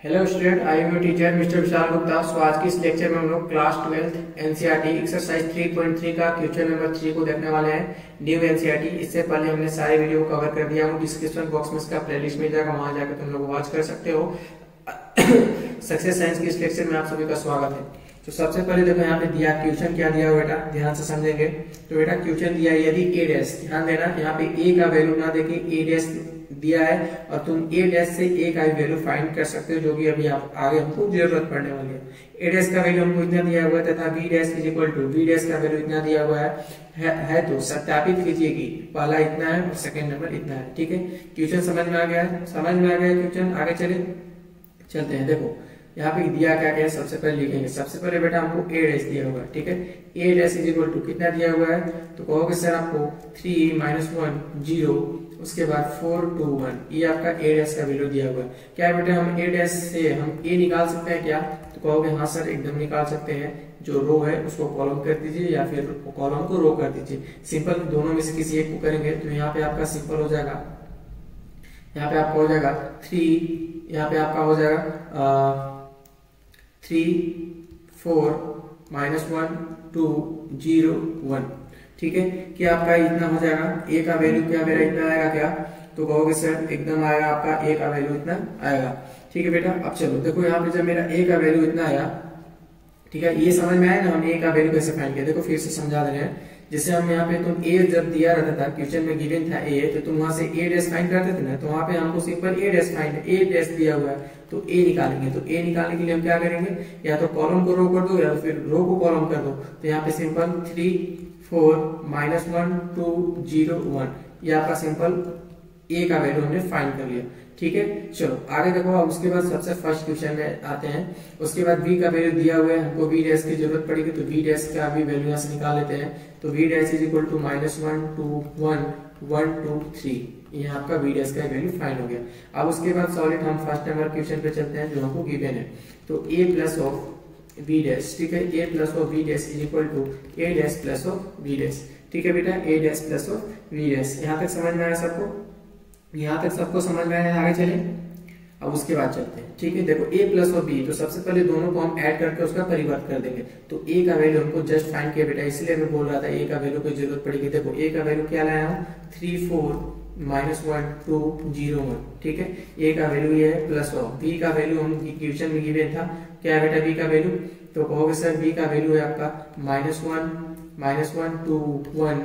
Hello student, I am your teacher mister Vishal Gupta. So आज की इस लेक्चर में हम लोग क्लास 12th एनसीईआरटी एक्सरसाइज 3.3 का क्वेश्चन नंबर 3 को देखने वाले हैं। New NCERT. इससे पहले हमने सारे वीडियो कवर कर दिया हूँ। डिस्क्रिप्शन बॉक्स में इसका प्लेलिस्ट मिल जाएगा, वहां जाकर तुम लोग वॉच कर सकते हो। सक्सेस साइंस की इस लेक्चर में आप सभी का स्वागत है। तो सबसे पहले देखो यहाँ पे दिया क्वेश्चन क्या दिया हुआ बेटा, ध्यान से समझेंगे। तो बेटा क्वेश्चन दिया यदि ए डैश, ध्यान देना यहाँ पे ए का वैल्यू ना देके ए डैश दिया है और तुम ए डैश से ए का वैल्यू फाइंड कर सकते हो, जो कि अभी आप आगे हमको जरूरत पड़ने वाली है। ए डैश का वैल्यू हमको इतना दिया हुआ है तथा b dash is equal to b dash का वैल्यू इतना दिया हुआ है तो सत्यापित कीजिए कि पहला इतना है और सेकंड नंबर इतना है। ठीक है, क्वेश्चन समझ में आ गया है? समझ में आ गया क्वेश्चन? आगे चलते हैं। देखो यहाँ पे दिया क्या क्या है, सबसे पहले लिखेंगे। सबसे पहले बेटा हमको ए डैश दिया हुआ है। ठीक है, a dash is equal to कितना दिया हुआ है, तो कहोगे सर आपको 3 - 1 0, उसके बाद 4 2 1, ये आपका ए डैश का वैल्यू दिया हुआ है। क्या है बेटा, हम ए डैश से हम ए निकाल सकते हैं क्या? तो कहोगे हाँ सर एकदम निकाल सकते हैं। जो रो है उसको कॉलम कर दीजिए या फिर कॉलम को रो कर दीजिए। सिंपल दोनों में से किसी एक को करेंगे तो यहाँ पे आपका सिंपल हो जाएगा। यहाँ पे आपका हो जाएगा 3, यहाँ पे आपका हो जाएगा 3 4 - 1 2 0 1। ठीक है, कि आपका इतना हो जाएगा। ए का वैल्यू क्या मेरा इतना आएगा क्या? तो कहोगे सर एकदम आएगा आपका ए का वैल्यू इतना आएगा। ठीक है बेटा, अब चलो देखो यहाँ पे जब मेरा ए का वैल्यू इतना आया, ठीक है, ये समझ में आया ना हम ए का वैल्यू कैसे फाइंड किया? देखो फिर से समझा दे रहे हैं। जैसे हम यहाँ पे तुम ए जब दिया रहता था, क्वेश्चन में गिवन था ए, तो तुम वहां से ए डैश फाइंड करते थे ना, तो वहां पे हमको सिंपल ए डैश फाइंड, ए डैश दिया हुआ है तो ए निकालेंगे। तो ए निकालने के लिए हम क्या करेंगे, या तो कॉलम को रो कर दो या फिर रो को कॉलम कर दो। तो यहाँ पे सिंपल 3 4 - 1 2 0 1, ये आपका सिंपल ए का वैल्यू हमने फाइंड कर लिया। ठीक है, चलो आगे देखो। अब उसके बाद सबसे फर्स्ट क्वेश्चन में आते हैं। उसके बाद बी का वैल्यू दिया हुआ है, हमको बी डैश की जरूरत पड़ेगी तो बी डैश का भी वैल्यू यहाँ से निकाल लेते हैं। तो b dash is equal to -1 2 1 1 2 3, ये आपका बी डैश का वैल्यू फाइंड हो गया। अब उसके बाद सॉलिड हम फर्स्ट नंबर क्वेश्चन पे चलते हैं जो हमको गिवन है। तो a plus of b dash, ठीक है, a plus of b dash is equal to a dash plus of b dash. ठीक है बेटा, a dash plus of b dash. यहाँ तक समझ में आया सबको? यहाँ तक सबको समझ में आया? आगे चले। अब उसके बाद चलते हैं। ठीक है, देखो ए प्लस और बी, तो सबसे पहले दोनों को हम ऐड करके उसका परिवर्त कर देंगे। तो ए का वैल्यू हमको जस्ट फाइंड किया बेटा, इसलिए मैं बोल रहा था ए का वैल्यू की जरूरत पड़ेगी। देखो ए का वैल्यू क्या लाया हूँ, 3 4 - 1 2 0 1। ठीक है, ए का वैल्यू ये है प्लस ऑफ बी का वैल्यू हम क्वेश्चन में गिवन था। क्या है बेटा बी का वैल्यू? तो कहोगे सर बी का वैल्यू है आपका -1 2 1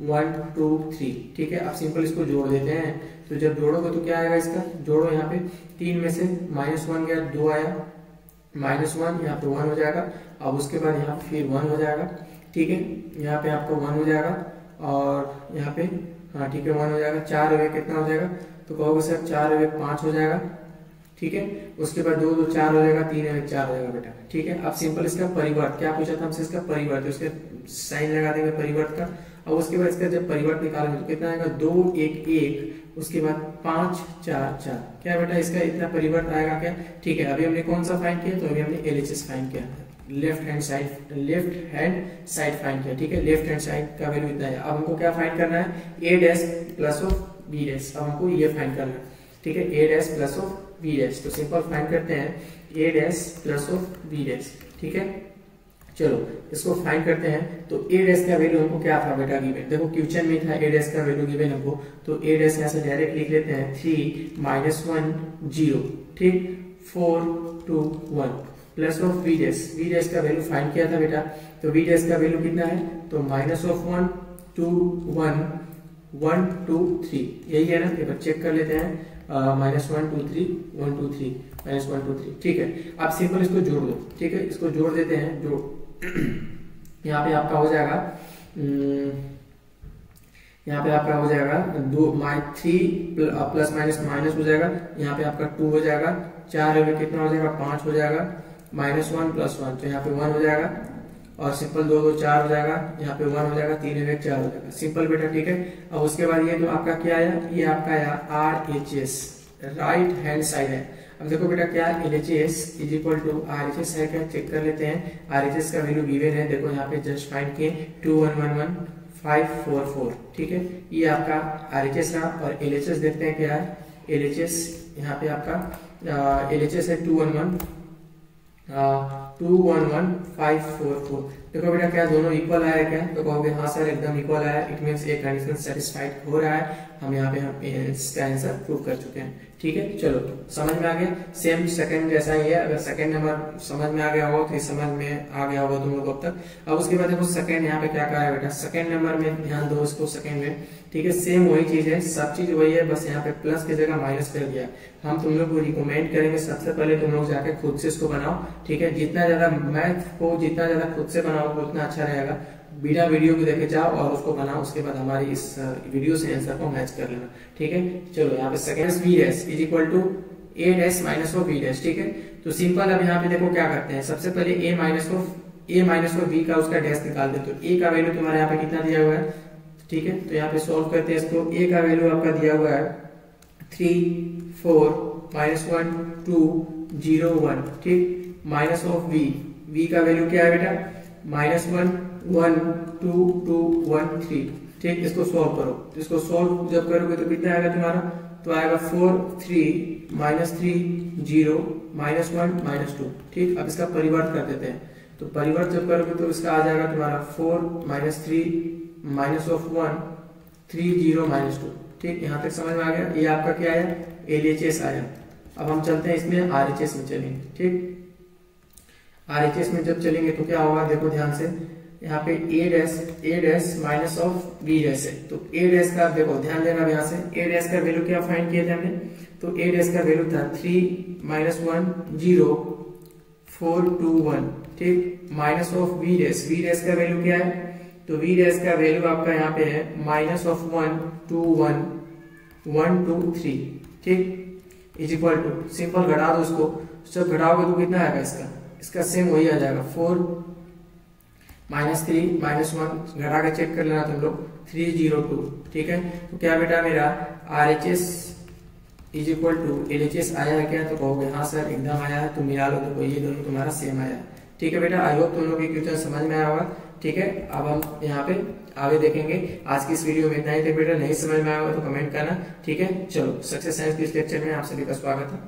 1 2 3। ठीक है, अब सिंपल इसको जोड़ देते हैं। तो जब जोड़ोगे तो क्या आएगा इसका? जोड़ो यहाँ पे 3 में से -1 गया, 2 आया, -1 यहाँ पे 1 हो जाएगा। अब उसके बाद यहाँ पे फिर 1 हो जाएगा। ठीक है, यहाँ पे आपको 1 हो जाएगा और यहाँ पे हाँ ठीक है 1 हो जाएगा। 4 और 1 कितना हो जाएगा? तो कहोगे सर 4 और 1 5 हो जाएगा। ठीक है, उसके बाद 2 2 4 हो जाएगा, 3 और 1 4 हो जाएगा बेटा। ठीक है, अब सिंपल इसका परिवर्त, क्या पूछा था हमसे? इसका परिवर्त, उसके साइन लगा देंगे परिवर्त का। अब उसके बाद इसका जब परिवर्त निकालेंगे तो कितना आएगा? 2 1 1, उसके बाद 5 4 4। क्या बेटा इसका इतना परिवर्त आएगा क्या? ठीक है, अभी हमने कौन सा फाइंड किया? तो अभी हमने एलएचएस फाइंड किया, लेफ्ट हैंड साइड फाइंड किया। ठीक है, लेफ्ट हैंड साइड का वैल्यू इतना है। अब हमको क्या फाइंड करना है? A dash plus of b dash. अब हमको ये फाइंड करना है। ठीक है, a dash plus of b dash. तो सिंपल फाइंड करते हैं a dash plus of b dash. ठीक है, चलो इसको फाइंड करते हैं। तो ए डैश का वैल्यू हमको क्या था बेटा गिवन? देखो क्वेश्चन में था ए डैश का वैल्यू गिवन हमको। तो ए डैश यहाँ से डायरेक्ट लिख लेते हैं 3 - 1 0, ठीक, 4 2 1 plus of b dash. B dash का वैल्यू फाइंड किया था बेटा। तो बी डैश का वैल्यू कितना है? तो -1 2 1 1 2 3, यही है ना? एक बार चेक कर लेते हैं। -1 2 3 1 2 3 -1 2 3। ठीक है, आप सिंपल इसको जोड़ दो। ठीक है, इसको जोड़ देते हैं। जोड़ यहाँ पे आपका हो जाएगा, यहाँ पे आपका हो जाएगा 3 प्लस माइनस हो जाएगा। यहाँ पे आपका 2 हो जाएगा। 4 में कितना हो जाएगा? 5 हो जाएगा। -1 + 1, तो यहाँ पे 1 हो जाएगा और सिंपल 2 2 4 हो जाएगा। यहाँ पे 1 हो जाएगा, 3 में 4 हो जाएगा। सिंपल बेटा। ठीक है, अब उसके बाद ये जो आपका क्या आया, ये आपका आया RHS, राइट हैंड साइड है। अब देखो बेटा क्या LHS is equal to RHS है क्या? चेक कर लेते हैं। RHS का वैल्यू गिवन है, देखो यहाँ पे जस्ट फाइंड किए 2 1 1 1 5 4 4। ठीक है, ये आपका RHS रहा। और LHS देखते हैं क्या है? LHS यहाँ पे आपका LHS है 211,544। देखो बेटा क्या दोनों इक्वल आया क्या? तो कहोगे हाँ सर एकदम इक्वल आया, इट मींस एक कंडीशन सेटिस्फाइड हो रहा है। हम यहाँ पे हम इसका आंसर प्रूव कर चुके हैं। ठीक है, चलो समझ में आ गया। सेम सेकंड जैसा ही है, अगर सेकंड नंबर समझ में आ गया होगा तो ये समझ में आ गया होगा तुम लोग अब तक। अब उसके बाद देखो सेकंड यहाँ पे क्या कहा है बेटा, सेकंड नंबर में ध्यान दो इसको, सेकंड में ठीक है सेम वही चीज है, सब चीज वही है, बस यहाँ पे प्लस की जगह माइनस कर दिया। हम तुम लोग को रिकमेंड करेंगे सबसे पहले तुम लोग जाके खुद से इसको बनाओ। ठीक है, जितना ज्यादा मैथ को जितना ज्यादा खुद से बनाओगे उतना अच्छा रहेगा। बिना वीडियो को देखे जाओ और उसको बनाओ, उसके बाद हमारी इस वीडियो से आंसर को मैच कर लेना। ठीक है, चलो यहाँ पे second v dash is equal to a dash minus of b dash. ठीक है, तो सिंपल अब यहाँ पे देखो क्या करते हैं, सबसे पहले a माइनस ऑफ b का उसका डैश निकाल दे। तो a का वैल्यू तुम्हारे यहाँ पे कितना दिया हुआ है? ठीक है, तो यहाँ पे सॉल्व करते हैं इसको। a का वैल्यू आपका दिया हुआ है 3 4 -1 2 0 1। ठीक, माइनस ऑफ v का वैल्यू क्या है बेटा? -1 1 2 2 1 3। ठीक, इसको सॉल्व करो। इसको सॉल्व जब करोगे तो कितना आएगा तुम्हारा? तो आएगा 4 3 -3 0 -1 -2। ठीक, अब इसका परिवर्त कर देते हैं। तो परिवर्त जब करोगे तो इसका आ जाएगा तुम्हारा 4 -3 -1 3 0 -2। ठीक, यहाँ तक समझ में आ गया। ये आपका क्या है? LHS आया। अब हम चलते हैं इसमें RHS में चलेंगे। ठीक, RHS में जब चलेंगे तो क्या होगा देखो ध्यान से, यहाँ पे a dash minus of b dash है। तो a डैश का देखो ध्यान देना, यहाँ से a डैश का वैल्यू क्या फाइंड किया था हमने? तो a डैश का वैल्यू था 3 -1 0 4 2 1। ठीक, माइनस ऑफ b डैश का वैल्यू क्या है? तो v डैश का वैल्यू आपका यहाँ पे है -1 2 1 1 2 3। ठीक, इज इक्वल टू, सिंपल घटा दो उसको, जब घटाओगे तो कितना आएगा इसका सेम वही आ जाएगा 4 -3 -1 घटा के चेक कर लेना तुम लोग 302। ठीक है, तो क्या बेटा मेरा RHS is equal to LHS आया है क्या? तो कहोगे हाँ सर एकदम आया है। तो मिला लो तो ये दोनों तुम्हारा सेम आया। ठीक है बेटा, आई होप तुम लोग ये क्वेश्चन समझ में आया होगा। ठीक है, अब हम यहाँ पे आगे देखेंगे। आज की इस वीडियो में इतना ही था बेटा, नहीं समझ में आया होगा तो कमेंट करना। ठीक है, चलो सक्सेस साइंस के इस लेक्चर में आप सभी का स्वागत है।